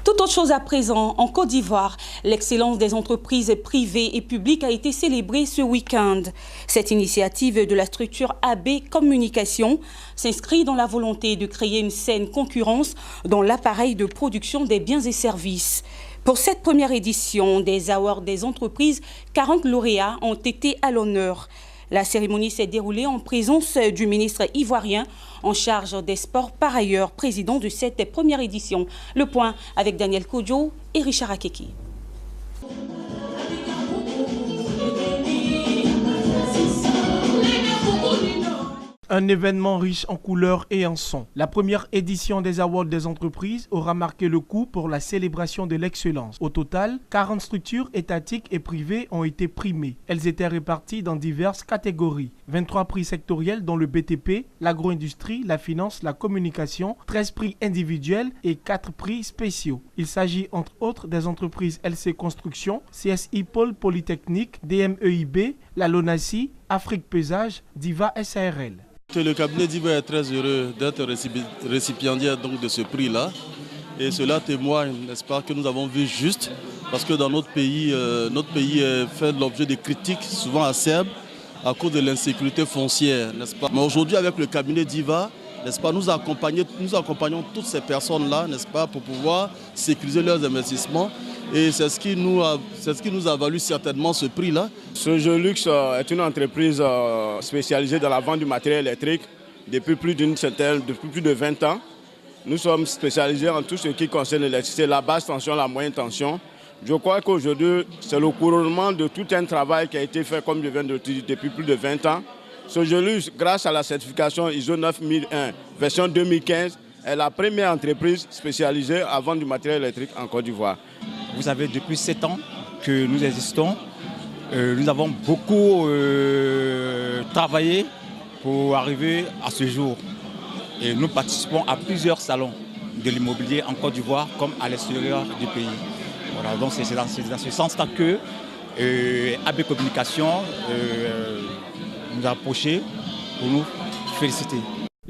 Toute autre chose à présent, en Côte d'Ivoire, l'excellence des entreprises privées et publiques a été célébrée ce week-end. Cette initiative de la structure AB Communication s'inscrit dans la volonté de créer une saine concurrence dans l'appareil de production des biens et services. Pour cette première édition des Awards des entreprises, 40 lauréats ont été à l'honneur. La cérémonie s'est déroulée en présence du ministre ivoirien en charge des sports, par ailleurs président de cette première édition. Le point avec Daniel Kodjo et Richard Akeki. Un événement riche en couleurs et en sons. La première édition des Awards des entreprises aura marqué le coup pour la célébration de l'excellence. Au total, 40 structures étatiques et privées ont été primées. Elles étaient réparties dans diverses catégories. 23 prix sectoriels dont le BTP, l'agro-industrie, la finance, la communication, 13 prix individuels et 4 prix spéciaux. Il s'agit entre autres des entreprises LC Construction, CSI Pôle Polytechnique, DMEIB, la LONASI, Afrique Pesage, Diva SARL. Le cabinet d'Iva est très heureux d'être récipiendaire donc de ce prix-là. Et cela témoigne, n'est-ce pas, que nous avons vu juste, parce que dans notre pays fait l'objet de critiques souvent acerbes à cause de l'insécurité foncière, n'est-ce pas. Mais aujourd'hui, avec le cabinet d'Iva, n'est-ce pas, nous accompagnons toutes ces personnes-là, n'est-ce pas, pour pouvoir sécuriser leurs investissements. Et c'est ce qui nous a valu certainement ce prix-là. Sogelux est une entreprise spécialisée dans la vente du matériel électrique depuis plus de 20 ans. Nous sommes spécialisés en tout ce qui concerne l'électricité, la basse tension, la moyenne tension. Je crois qu'aujourd'hui, c'est le couronnement de tout un travail qui a été fait, comme je viens de le dire, depuis plus de 20 ans. Sogelux, grâce à la certification ISO 9001, version 2015, est la première entreprise spécialisée à vendre du matériel électrique en Côte d'Ivoire. Vous savez, depuis 7 ans que nous existons, nous avons beaucoup travaillé pour arriver à ce jour. Et nous participons à plusieurs salons de l'immobilier en Côte d'Ivoire comme à l'extérieur du pays. Voilà, donc c'est dans ce sens-là que AB Communication nous a approchés pour nous féliciter.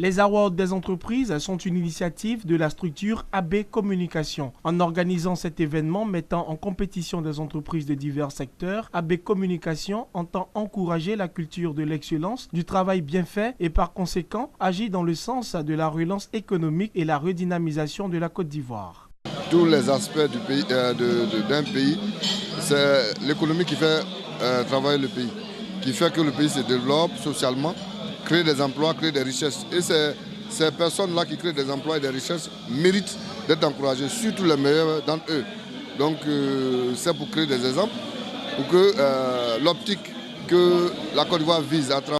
Les Awards des entreprises sont une initiative de la structure AB Communication. En organisant cet événement mettant en compétition des entreprises de divers secteurs, AB Communication entend encourager la culture de l'excellence, du travail bien fait et par conséquent agit dans le sens de la relance économique et la redynamisation de la Côte d'Ivoire. Tous les aspects du pays, d'un pays, c'est l'économie qui fait travailler le pays, qui fait que le pays se développe socialement, créer des emplois, créer des richesses. Et ces personnes-là qui créent des emplois et des richesses méritent d'être encouragées, surtout les meilleurs d'entre eux. Donc c'est pour créer des exemples, pour que l'optique que la Côte d'Ivoire vise à travers